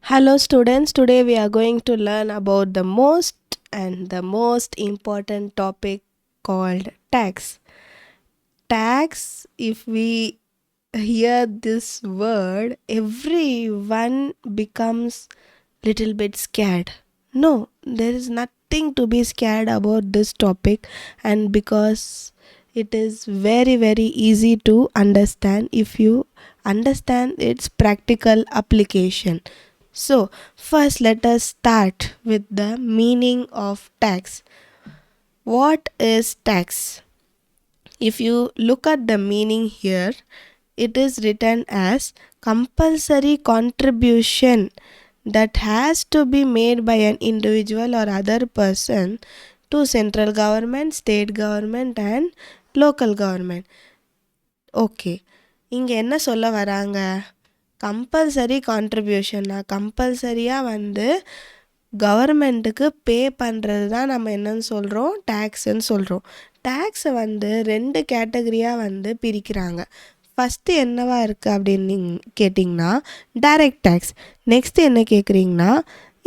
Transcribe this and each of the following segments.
Hello, students. Today we are going to learn about the most important topic called tax. Tax, if we hear this word, everyone becomes little bit scared. No, there is nothing to be scared about this topic, and because it is very easy to understand if you understand its practical application. So, first let us start with the meaning of tax. What is tax? If you look at the meaning here, it is written as compulsory contribution that has to be made by an individual or other person to central government, state government and local government. Okay, இங்கே என்ன சொல்ல வராங்க? Compulsory கான்ட்ரிபியூஷன்னா கம்பல்சரியாக கவர்மெண்ட்டுக்கு பே பண்ணுறது தான் நம்ம என்னன்னு சொல்கிறோம், டேக்ஸுன்னு சொல்கிறோம். டேக்ஸை ரெண்டு கேட்டகரியாக பிரிக்கிறாங்க. ஃபஸ்ட்டு என்னவா இருக்குது அப்படின்னு கேட்டிங்கன்னா டைரக்ட் டேக்ஸ். நெக்ஸ்ட்டு என்ன கேட்குறீங்கன்னா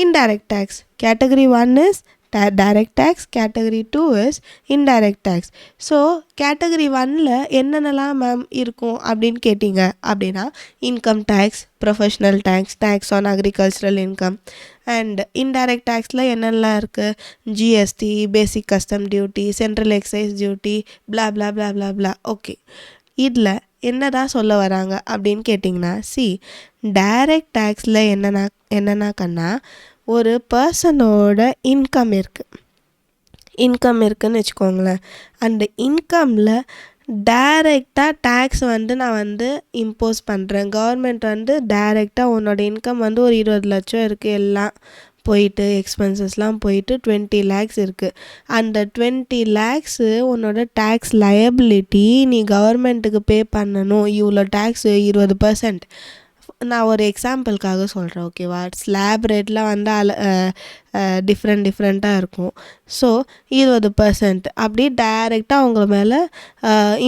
indirect tax. Category 1 is direct tax, category 2 is indirect tax. So category 1ல் என்னென்னலாம் மேம் இருக்கும் அப்படின்னு கேட்டிங்க அப்படின்னா income tax, professional tax, tax on agricultural income and indirect டேக்ஸில் என்னென்னலாம் இருக்குது, GST, basic custom duty, central excise duty, blah blah blah blah blah. Okay, இதில் என்னதான் சொல்ல வராங்க அப்படின்னு கேட்டிங்கன்னா டைரக்ட் டேக்ஸில் என்னன்னாக்கன்னா ஒரு பர்சனோட இன்கம் இருக்குன்னு வச்சுக்கோங்களேன். அந்த இன்கமில் டைரெக்டாக டேக்ஸ் நான் இம்போஸ் பண்ணுறேன். கவர்மெண்ட் டைரெக்டாக உன்னோட இன்கம் ஒரு 20 லட்சம் இருக்குது, எல்லாம் போயிட்டு எக்ஸ்பென்சஸ்லாம் போயிட்டு 20 lakhs இருக்குது. அந்த 20 lakhs உன்னோட டேக்ஸ் லயபிலிட்டி நீ கவர்மெண்ட்டுக்கு பே பண்ணணும். இவ்வளோ டேக்ஸ் 20%. நான் ஒரு எக்ஸாம்பிளுக்காக சொல்கிறேன், ஓகேவா? ஸ்லாப் ரேட்லாம் டிஃப்ரெண்ட்டாக இருக்கும். ஸோ 20% அப்படி டைரெக்டாக அவங்க மேலே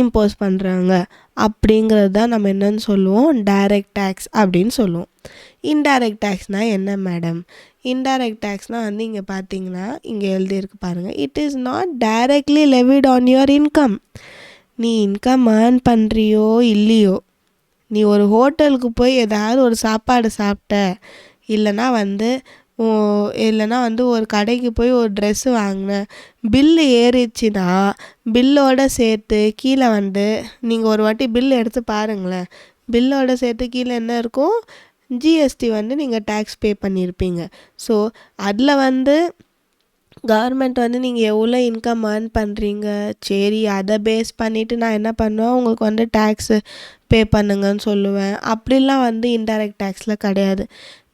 இம்போஸ் பண்ணுறாங்க. அப்படிங்கிறது தான் நம்ம என்னன்னு சொல்லுவோம், டைரக்ட் டேக்ஸ் அப்படின்னு சொல்லுவோம். இன்டைரக்ட் டேக்ஸ்னால் என்ன மேடம்? இன்டைரக்ட் டேக்ஸ்னால் இங்கே பார்த்தீங்கன்னா இங்கே எழுதியிருக்கு பாருங்கள், it is not directly Levitt on your income. நீ இன்கம் ஏர்ன் பண்ணுறியோ இல்லையோ, நீ ஒரு ஹோட்டலுக்கு போய் ஏதாவது ஒரு சாப்பாடு சாப்பிட்ட, இல்லைனா ஒரு கடைக்கு போய் ஒரு ட்ரெஸ்ஸு வாங்கின, பில்லு ஏறிச்சுன்னா பில்லோடு சேர்த்து கீழே நீங்கள் ஒரு வாட்டி பில் எடுத்து பாருங்களேன். பில்லோடு சேர்த்து கீழே என்ன இருக்கும், ஜிஎஸ்டி நீங்கள் டேக்ஸ் பே பண்ணியிருப்பீங்க. ஸோ அதில் கவர்மெண்ட் நீங்கள் எவ்வளோ இன்கம் ஏர்ன் பண்ணுறீங்க, சரி அதை பேஸ் பண்ணிவிட்டு நான் என்ன பண்ணுவேன், உங்களுக்கு டேக்ஸு பே பண்ணுங்கன்னு சொல்லுவேன். அப்படிலாம் இன்டைரக்ட் டேக்ஸில் கிடையாது.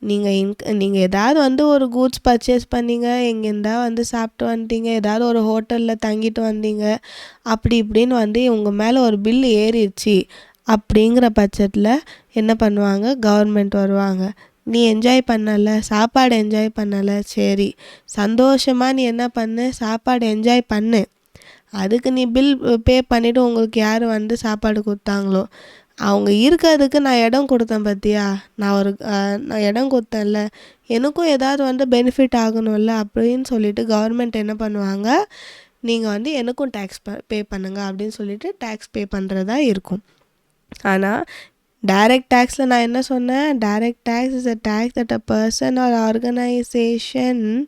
நீங்கள் ஏதாவது ஒரு கூட்ஸ் பர்ச்சேஸ் பண்ணிங்க, எங்கேருந்தா சாப்பிட்டு வந்துட்டீங்க, ஏதாவது ஒரு ஹோட்டலில் தங்கிட்டு வந்தீங்க, அப்படி இப்படின்னு உங்கள் மேலே ஒரு பில் ஏறிடுச்சு அப்படிங்கிற பட்சத்தில் என்ன பண்ணுவாங்க, கவர்மெண்ட் வருவாங்க. நீ என்ஜாய் பண்ணலை, சாப்பாடு என்ஜாய் பண்ணலை, சரி சந்தோஷமாக நீ என்ன பண்ணு, சாப்பாடு என்ஜாய் பண்ணு. அதுக்கு நீ பில் பே பண்ணிவிட்டு உங்களுக்கு யார் சாப்பாடு கொடுத்தாங்களோ அவங்க இருக்கிறதுக்கு நான் இடம் கொடுத்தேன் பார்த்தியா, நான் இடம் கொடுத்தேன்ல, எனக்கும் ஏதாவது பெனிஃபிட் ஆகணும்ல அப்படின்னு சொல்லிட்டு கவர்மெண்ட் என்ன பண்ணுவாங்க, நீங்கள் எனக்கும் டேக்ஸ் பே பண்ணுங்க அப்படின்னு சொல்லிட்டு டேக்ஸ் பே பண்ணுறதா இருக்கும். ஆனால் டைரக்ட் டேக்ஸில் நான் என்ன சொன்னேன், direct tax is a tax that a person or organization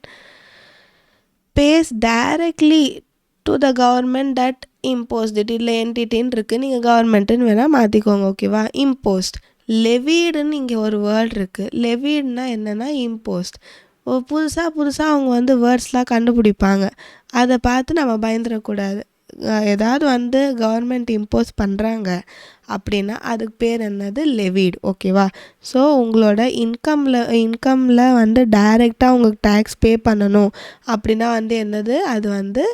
pays directly to the government that imposed it. இல்லை என்டிட்டின்னு இருக்குது, நீங்கள் கவர்மெண்ட்டுன்னு வேணால் மாற்றிக்கோங்க, ஓகேவா? இம்போஸ்ட், லெவீடுன்னு இங்கே ஒரு வேர்ட் இருக்குது. லெவீடுனா என்னென்னா இம்போஸ்ட். புதுசாக அவங்க வேர்ட்ஸ்லாம் கண்டுபிடிப்பாங்க. அதை பார்த்து நம்ம பயந்துடக்கூடாது. ஏதாவது கவர்மெண்ட் இம்போஸ் பண்ணுறாங்க அப்படின்னா அதுக்கு பேர் என்னது, லெவீட், ஓகேவா? ஸோ உங்களோட இன்கமில் டைரெக்டாக உங்களுக்கு டேக்ஸ் பே பண்ணணும் அப்படின்னா என்னது, அது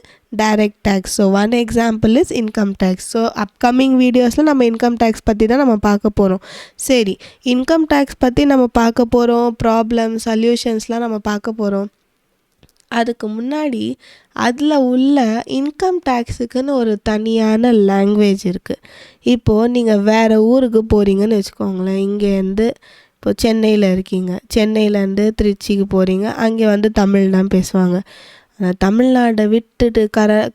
direct tax. So one example is income tax. So upcoming வீடியோஸில் நம்ம இன்கம் டேக்ஸ் பற்றி தான் நம்ம பார்க்க போகிறோம். சரி, இன்கம் டேக்ஸ் பற்றி நம்ம பார்க்க போகிறோம், ப்ராப்ளம் சொல்யூஷன்ஸ்லாம் நம்ம பார்க்க போகிறோம். அதுக்கு முன்னாடி அதில் உள்ள இன்கம் டேக்ஸுக்குன்னு ஒரு தனியான லாங்குவேஜ் இருக்குது. இப்போது நீங்கள் வேறு ஊருக்கு போகிறீங்கன்னு வச்சுக்கோங்களேன். இங்கேருந்து இப்போ சென்னையில் இருக்கீங்க, சென்னையிலேருந்து திருச்சிக்கு போகிறீங்க, அங்கே வந்து தமிழ் தான் பேசுவாங்க. தமிழ்நாட்டை விட்டுட்டு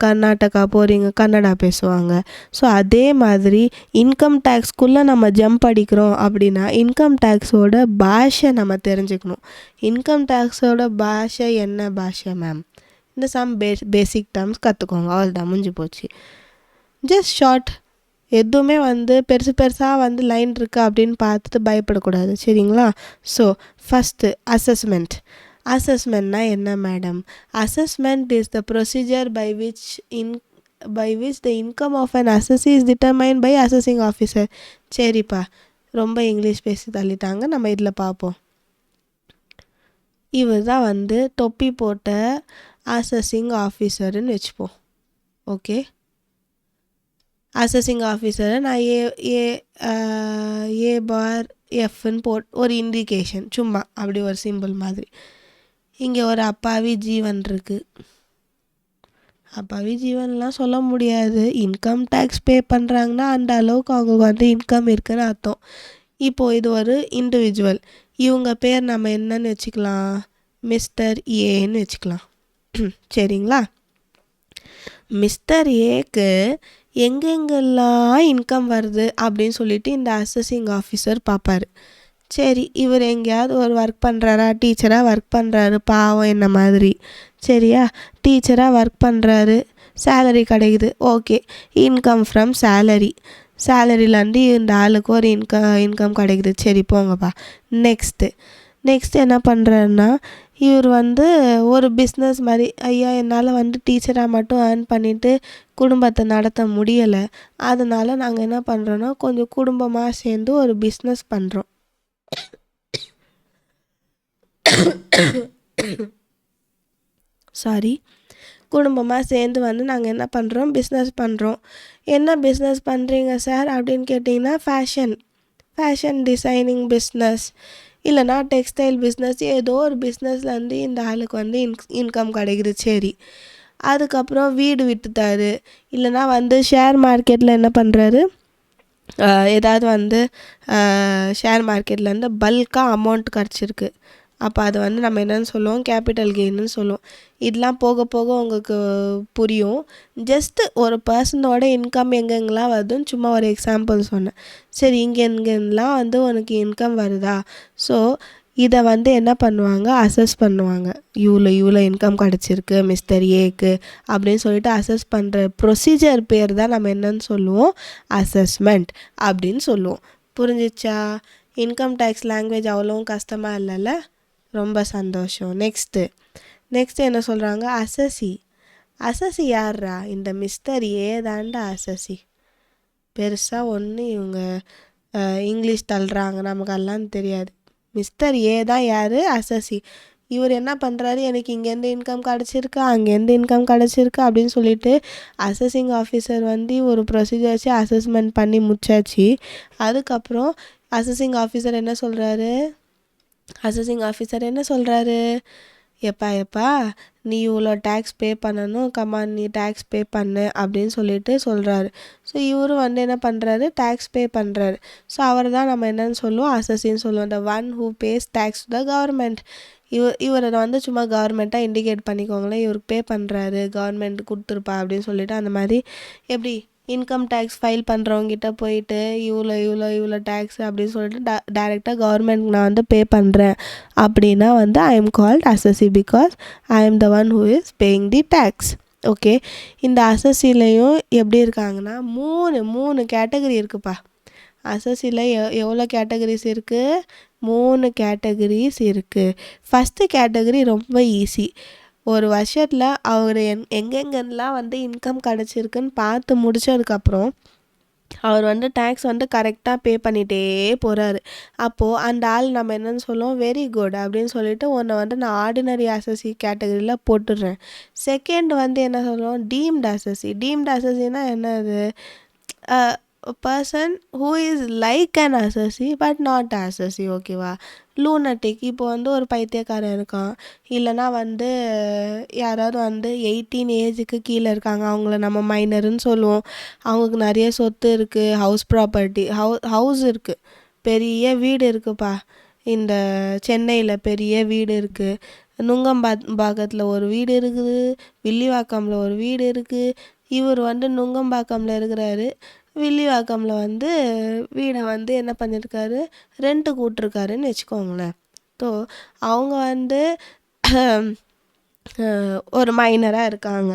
கர்நாடகா போகிறீங்க, கன்னடா பேசுவாங்க. ஸோ அதே மாதிரி இன்கம் டேக்ஸ்க்குள்ளே நம்ம ஜம்ப் அடிக்கிறோம் அப்படின்னா இன்கம் டேக்ஸோட பாஷை நம்ம தெரிஞ்சுக்கணும். இன்கம் டேக்ஸோட பாஷை என்ன பாஷை மேம்? இந்த சம் பேசிக் டேர்ம்ஸ் கற்றுக்கோங்க, அவ்வளோதான், முடிஞ்சு போச்சு. Just short. எதுவுமே வந்து பெருசாக வந்து லைன் இருக்குது அப்படின்னு பார்த்துட்டு பயப்படக்கூடாது, சரிங்களா? ஸோ ஃபஸ்ட்டு அசஸ்மெண்ட்னா என்ன madam? Assessment is the procedure by which the income of an assessee is determined by assessing officer. சரிப்பா, ரொம்ப இங்கிலீஷ் பேசி தள்ளிட்டாங்க, நம்ம இதில் பார்ப்போம். இவர் தான் வந்து தொப்பி போட்ட அசஸிங் ஆஃபீஸருன்னு வச்சுப்போம். ஓகே, அசஸிங் ஆஃபீஸரை நான் ஏ பார் எஃப்னு ஒரு இண்டிகேஷன், சும்மா அப்படி ஒரு சிம்பிள் மாதிரி. இங்கே ஒரு அப்பாவி ஜீவன் இருக்குது. அப்பாவி ஜீவன்லாம் சொல்ல முடியாது. இன்கம் டேக்ஸ் பே பண்ணுறாங்கன்னா அந்த அளவுக்கு அவங்களுக்கு வந்து இன்கம் இருக்குதுன்னு அர்த்தம். இப்போது இது ஒரு இண்டிவிஜுவல். இவங்க பேர் நம்ம என்னன்னு வச்சுக்கலாம்? மிஸ்டர் ஏன்னு வச்சுக்கலாம், சரிங்களா? மிஸ்டர் ஏக்கு எங்கெங்கெல்லாம் இன்கம் வருது அப்படின்னு சொல்லிட்டு இந்த அசஸிங் ஆஃபீஸர் பார்ப்பார். சரி, இவர் எங்கேயாவது ஒரு ஒர்க் பண்ணுறாரா? டீச்சராக ஒர்க் பண்ணுறாரு, பாவம் என்ன மாதிரி, சரியா? டீச்சராக ஒர்க் பண்ணுறாரு, சேலரி கிடைக்குது, ஓகே, இன்கம் ஃப்ரம் சேலரிலேருந்து இந்த ஆளுக்கு ஒரு இன்கம் கிடைக்குது, சரி போங்கப்பா. நெக்ஸ்ட்டு என்ன பண்ணுறாருன்னா, இவர் வந்து ஒரு பிஸ்னஸ் மாதிரி, ஐயா என்னால் வந்து டீச்சராக மட்டும் ஏர்ன் பண்ணிவிட்டு குடும்பத்தை நடத்த முடியலை, அதனால் நாங்கள் என்ன பண்ணுறோன்னா கொஞ்சம் குடும்பமாக சேர்ந்து ஒரு பிஸ்னஸ் பண்ணுறோம். குடும்பமாக சேர்ந்து வந்து நாங்கள் என்ன பண்ணுறோம்? பிஸ்னஸ் பண்ணுறோம். என்ன பிஸ்னஸ் பண்ணுறீங்க சார் அப்படின்னு கேட்டிங்கன்னா, ஃபேஷன் டிசைனிங் பிஸ்னஸ், இல்லைனா டெக்ஸ்டைல் பிஸ்னஸ், ஏதோ ஒரு பிஸ்னஸ்லேருந்து இந்த ஆளுக்கு வந்து இன்கம் கிடைக்குது, சரி. அதுக்கப்புறம் வீடு விற்றுத்தாரு, இல்லைனா வந்து ஷேர் மார்க்கெட்டில் என்ன பண்ணுறாரு, ஏதாவது வந்து ஷேர் மார்க்கெட்லேருந்து பல்காக அமௌண்ட் கிடச்சிருக்கு, அப்போ அது வந்து நம்ம என்னென்னு சொல்லுவோம்? கேபிட்டல் கெயின்னு சொல்லுவோம். இதெல்லாம் போக போக உங்களுக்கு புரியும். ஜஸ்ட்டு ஒரு பர்சனோட இன்கம் எங்கெங்கெல்லாம் வருதுன்னு சும்மா ஒரு எக்ஸாம்பிள் சொன்னேன். சரி, எங்கெல்லாம் வந்து உனக்கு இன்கம் வருதா? ஸோ இதை வந்து என்ன பண்ணுவாங்க? அசஸ் பண்ணுவாங்க. இவ்வளோ இன்கம் கிடச்சிருக்கு மிஸ்டர் ஏக்கு அப்படின்னு சொல்லிட்டு அசஸ் பண்ணுற ப்ரொசீஜர் பேர் தான் நம்ம என்னன்னு சொல்லுவோம்? அசஸ்மெண்ட் அப்படின்னு சொல்லுவோம். புரிஞ்சிச்சா? இன்கம் டேக்ஸ் லாங்குவேஜ் அவ்வளோவும் கஷ்டமாக இல்லைல்ல? ரொம்ப சந்தோஷம். நெக்ஸ்ட்டு என்ன சொல்கிறாங்க? அசஸி யார்ரா? இந்த மிஸ்டர் ஏ தாண்டா அசஸி. பெருசாக ஒன்று இவங்க இங்கிலீஷ் தள்ளுறாங்க, நமக்கெல்லாம் தெரியாது. மிஸ்டர் ஏ தான் யார்? அசஸி. இவர் என்ன பண்ணுறாரு? எனக்கு இங்கேருந்து இன்கம் கிடச்சிருக்கு, அங்கேருந்து இன்கம் கிடச்சிருக்கு அப்படின்னு சொல்லிட்டு அசஸிங் ஆஃபீஸர் வந்து ஒரு ப்ரொசீஜர் வச்சு அசஸ்மெண்ட் பண்ணி முடிச்சாச்சு. அதுக்கப்புறம் அசஸிங் ஆஃபீஸர் என்ன சொல்கிறாரு? எப்பா நீ இவ்வளோ டேக்ஸ் பே பண்ணணும், கமான் நீ டேக்ஸ் பே பண்ணு அப்படின்னு சொல்லிட்டு சொல்கிறாரு. ஸோ இவரும் வந்து என்ன பண்ணுறாரு? டேக்ஸ் பே பண்ணுறாரு. ஸோ அவர் தான் நம்ம என்னன்னு சொல்லுவோம்? அசஸின்னு சொல்லுவோம். The one who pays tax to the government. இவரை வந்து சும்மா கவர்மெண்ட்டாக இண்டிகேட் பண்ணிக்கோங்களேன், இவருக்கு பே பண்ணுறாரு, கவர்மெண்ட் கொடுத்துருப்பா அப்படின்னு சொல்லிட்டு. அந்த மாதிரி எப்படி இன்கம் டேக்ஸ் ஃபைல் பண்ணுறவங்கிட்ட போயிட்டு இவ்வளோ டேக்ஸ் அப்படின்னு சொல்லிட்டு டைரெக்டாக கவர்மெண்ட்க்கு நான் வந்து பே பண்ணுறேன் அப்படின்னா வந்து I am called assessee because I am the one who is paying the tax. Okay, இந்த அசஸிலையும் எப்படி இருக்காங்கன்னா மூணு கேட்டகரி இருக்குப்பா. அசஸியில் எவ்வளோ கேட்டகரிஸ் இருக்குது? 3 கேட்டகரிஸ் இருக்குது. ஃபஸ்ட்டு கேட்டகரி ரொம்ப ஈஸி. ஒரு வருஷத்தில் அவர் எங்கெங்கெல்லாம் வந்து இன்கம் கிடச்சிருக்குன்னு பார்த்து முடித்ததுக்கப்புறம் அவர் வந்து டேக்ஸ் வந்து கரெக்டாக பே பண்ணிகிட்டே போகிறாரு. அப்போது அந்த ஆள் நம்ம என்னென்னு சொல்லுவோம்? வெரி குட் அப்படின்னு சொல்லிட்டு உன்னை வந்து நான் ஆர்டினரி அசஸி கேட்டகரியில் போட்டுடுறேன். செகண்ட் வந்து என்ன சொல்லுவோம்? டீம்டு அசஸினா என்னது? Person who is like an அசஸி but not அசஸி. ஓகேவா? லூனட்டிக். இப்போ வந்து ஒரு பைத்தியக்காரன் இருக்கான், இல்லைனா வந்து யாராவது வந்து 18 ஏஜுக்கு கீழே இருக்காங்க, அவங்கள நம்ம மைனருன்னு சொல்லுவோம். அவங்களுக்கு நிறைய சொத்து இருக்குது, ஹவுஸ் ப்ராப்பர்ட்டி, ஹவுஸ் இருக்குது, பெரிய வீடு இருக்குப்பா, இந்த சென்னையில் பெரிய வீடு இருக்குது, நுங்கம்பாக்கத்தில் ஒரு வீடு இருக்குது, வில்லிவாக்கமில் ஒரு வீடு இருக்குது. இவர் வந்து நுங்கம்பாக்கமில் இருக்கிறாரு, வில்லிவாக்கமில் வந்து வீடை வந்து என்ன பண்ணியிருக்காரு, ரெண்ட்டுக்கு விட்ருக்காருன்னு வச்சுக்கோங்களேன். ஸோ அவங்க வந்து ஒரு மைனராக இருக்காங்க,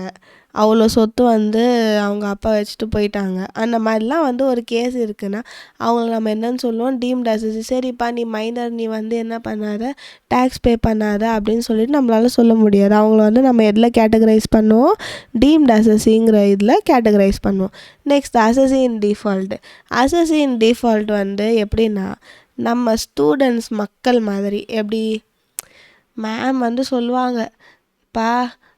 அவ்வளோ சொத்து வந்து அவங்க அப்பா வச்சுட்டு போயிட்டாங்க. அந்த மாதிரிலாம் வந்து ஒரு கேஸ் இருக்குன்னா அவங்கள நம்ம என்னன்னு சொல்லுவோம், டீம்டு அசஸி. சரிப்பா நீ மைனர், நீ வந்து என்ன பண்ணாத, டேக்ஸ் பே பண்ணாத அப்படின்னு சொல்லிட்டு நம்மளால சொல்ல முடியாது. அவங்கள வந்து நம்ம எதில் கேட்டகரைஸ் பண்ணுவோம், டீம்டு அசஸிங்கிற இதில் கேட்டகரைஸ் பண்ணுவோம். நெக்ஸ்ட் அசஸி இன் டிஃபால்ட். அசஸி இன் டிஃபால்ட் வந்து எப்படின்னா, நம்ம ஸ்டூடெண்ட்ஸ் மக்கள் மாதிரி. எப்படி மேம் வந்து சொல்லுவாங்க, பா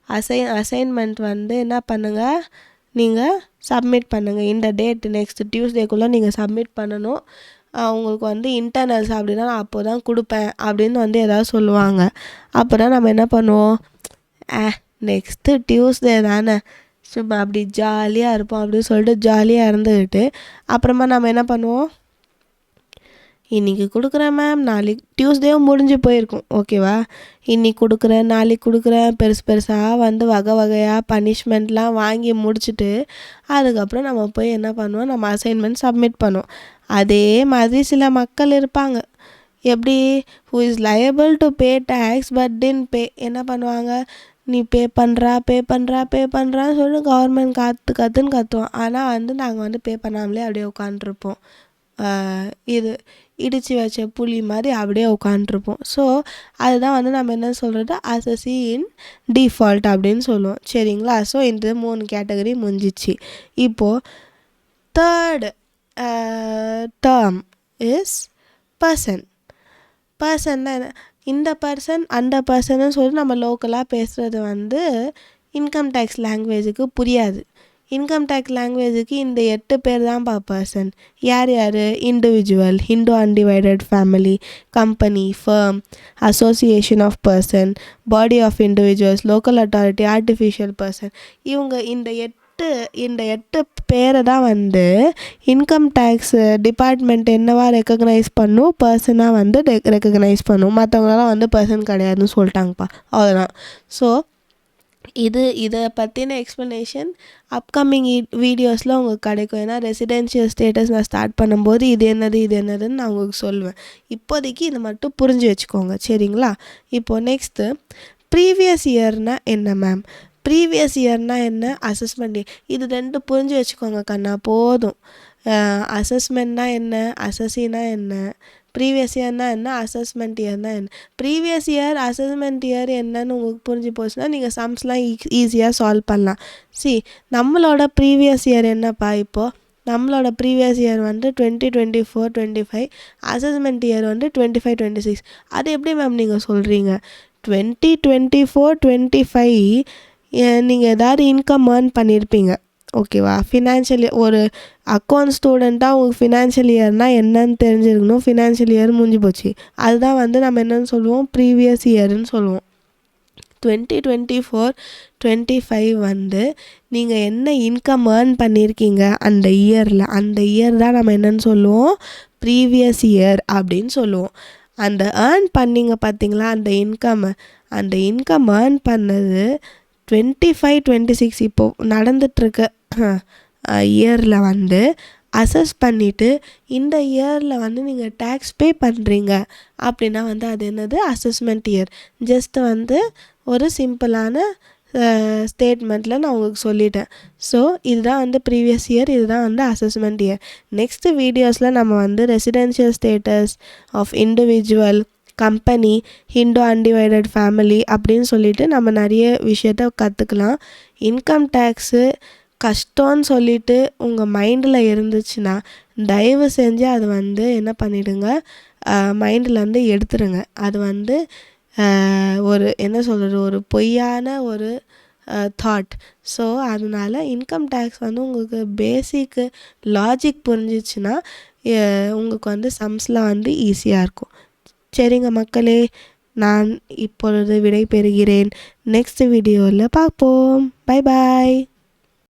அசைன்மெண்ட் வந்து என்ன பண்ணுங்கள், நீங்கள் சப்மிட் பண்ணுங்கள், இந்த டேட் நெக்ஸ்ட் டியூஸ்டேக்குள்ளே நீங்கள் சப்மிட் பண்ணணும், உங்களுக்கு வந்து இன்டர்னல்ஸ் அப்படின்னா நான் அப்போ தான் கொடுப்பேன் அப்படின்னு வந்து ஏதாவது சொல்லுவாங்க. அப்புறம் நம்ம என்ன பண்ணுவோம், நெக்ஸ்ட்டு டியூஸ்டே தானே, சும்மா அப்படி ஜாலியாக இருப்போம் அப்படின்னு சொல்லிட்டு ஜாலியாக இருந்துக்கிட்டு அப்புறமா நம்ம என்ன பண்ணுவோம், இன்றைக்கி கொடுக்குறேன் மேம், நாளைக்கு டியூஸ்டேவும் முடிஞ்சு போயிருக்கும், ஓகேவா, இன்றைக்கி கொடுக்குறேன், நாளைக்கு கொடுக்குறேன், பெருசாக வந்து வகை வகையாக பனிஷ்மெண்ட்லாம் வாங்கி முடிச்சுட்டு அதுக்கப்புறம் நம்ம போய் என்ன பண்ணுவோம், நம்ம அசைன்மெண்ட் சப்மிட் பண்ணுவோம். அதே மாதிரி சில மக்கள் இருப்பாங்க, எப்படி, who is liable to pay tax but tin pay. என்ன பண்ணுவாங்க, நீ பே பண்ணுறான்னு சொல்லி கவர்மெண்ட் கற்றுன்னு கற்றுவோம். ஆனால் வந்து நாங்கள் வந்து பே பண்ணாமலே அப்படியே உட்காண்ட்ருப்போம், இது இடித்து வச்ச புளி மாதிரி அப்படியே உட்காண்ட்ருப்போம். ஸோ அதுதான் வந்து நம்ம என்ன சொல்கிறது, அசஸி இன் டிஃபால்ட் அப்படின்னு சொல்லுவோம். சரிங்களா. ஸோ இந்த 3 கேட்டகரி முடிஞ்சிச்சு. இப்போது தேர்டு டேர்ம் இஸ் பர்சன். பர்சன்னா என்ன, இந்த பர்சன் அந்த பர்சன்னு சொல்லி நம்ம லோக்கலாக பேசுகிறது வந்து இன்கம் டேக்ஸ் லாங்குவேஜுக்கு புரியாது. இன்கம் டேக்ஸ் லாங்குவேஜுக்கு இந்த 8 பேர் தான்ப்பா பர்சன். யார் யார், individual, Hindu undivided family, company, firm, association of person, body of individuals, local authority, artificial person. இவங்க இந்த 8 பேரை தான் வந்து இன்கம் டேக்ஸ் டிபார்ட்மெண்ட் என்னவா ரெக்கக்னைஸ் பண்ணும், பர்சனாக வந்து ரெக்கக்னைஸ் பண்ணும். மற்றவங்களெல்லாம் வந்து பர்சன் கிடையாதுன்னு சொல்லிட்டாங்கப்பா, அவ்வளோதான். ஸோ இதை பற்றின எக்ஸ்ப்ளனேஷன் அப்கமிங் வீடியோஸில் உங்களுக்கு கிடைக்கும். ஏன்னா ரெசிடென்ஷியல் ஸ்டேட்டஸ் நான் ஸ்டார்ட் பண்ணும்போது இது என்னதுன்னு நான் உங்களுக்கு சொல்லுவேன். இப்போதைக்கு இதை மட்டும் புரிஞ்சு வச்சுக்கோங்க, சரிங்களா. இப்போது நெக்ஸ்ட்டு ப்ரீவியஸ் இயர்னால் என்ன மேம், ப்ரீவியஸ் இயர்னால் என்ன, அசஸ்மெண்ட். இது 2 புரிஞ்சு வச்சுக்கோங்க கண்ணா, போதும். அசஸ்மெண்ட்னா என்ன, அசஸினா என்ன, ப்ரீவியஸ் இயர்னால் என்ன, அசஸ்மெண்ட் இயர்னால் என்ன. ப்ரீவியஸ் இயர் அசஸ்மெண்ட் இயர் என்னன்னு உங்களுக்கு புரிஞ்சு போச்சுன்னா நீங்கள் சம்ஸ்லாம் ஈஸியாக சால்வ் பண்ணலாம். நம்மளோட ப்ரீவியஸ் இயர் என்னப்பா, இப்போது நம்மளோட ப்ரீவியஸ் இயர் வந்து 2024-25, அசஸ்மெண்ட் இயர் வந்து 25-26. அது எப்படி மேம் நீங்கள் சொல்கிறீங்க, 2024-25 நீங்கள் ஏதாவது இன்கம் ஏர்ன் பண்ணியிருப்பீங்க, ஓகேவா. ஃபினான்ஷியல் ஒரு அக்கௌண்ட் ஸ்டூடெண்ட்டாக உங்களுக்கு ஃபினான்ஷியல் இயர்னால் என்னன்னு தெரிஞ்சிருக்கணும். ஃபினான்ஷியல் இயர் முடிஞ்சு போச்சு, அதுதான் வந்து நம்ம என்னென்னு சொல்லுவோம், ப்ரீவியஸ் இயர்னு சொல்லுவோம். 2024-25 வந்து நீங்கள் என்ன இன்கம் ஏர்ன் பண்ணியிருக்கீங்க அந்த இயர் தான் நம்ம என்னென்னு சொல்லுவோம், ப்ரீவியஸ் இயர் அப்படின்னு சொல்லுவோம். அந்த ஏர்ன் பண்ணிங்க பார்த்தீங்களா, அந்த இன்கம் ஏர்ன் பண்ணது 25-26 இப்போது நடந்துகிட்ருக்க இயரில் வந்து அசஸ் பண்ணிவிட்டு இந்த இயரில் வந்து நீங்கள் டேக்ஸ் பே பண்ணுறீங்க அப்படின்னா வந்து அது என்னது, அசஸ்மெண்ட் இயர். ஜஸ்ட் வந்து ஒரு சிம்பிளான ஸ்டேட்மெண்ட்டில் நான் உங்களுக்கு சொல்லிட்டேன். ஸோ இதுதான் வந்து ப்ரீவியஸ் இயர், இதுதான் வந்து அசஸ்மெண்ட் இயர். நெக்ஸ்ட்டு வீடியோஸில் நம்ம வந்து residential status of individual, company, Hindu undivided family அப்படின்னு சொல்லிட்டு நம்ம நிறைய விஷயத்த கற்றுக்கலாம். இன்கம் டேக்ஸு கஷ்டம்னு சொல்லிட்டு உங்கள் மைண்டில் இருந்துச்சுன்னா தயவு செஞ்சு அது வந்து என்ன பண்ணிவிடுங்க, மைண்டிலேருந்து எடுத்துருங்க. அது வந்து ஒரு என்ன சொல்கிறது, ஒரு பொய்யான ஒரு தாட். ஸோ அதனால் இன்கம் டேக்ஸ் வந்து உங்களுக்கு பேசிக்கு லாஜிக் புரிஞ்சிச்சுன்னா உங்களுக்கு வந்து சம்ஸ்லாம் வந்து ஈஸியாக இருக்கும். சரிங்க மக்களே, நான் இப்பொழுது விடை பெறுகிறேன். நெக்ஸ்ட் வீடியோவில் பார்ப்போம். Bye bye.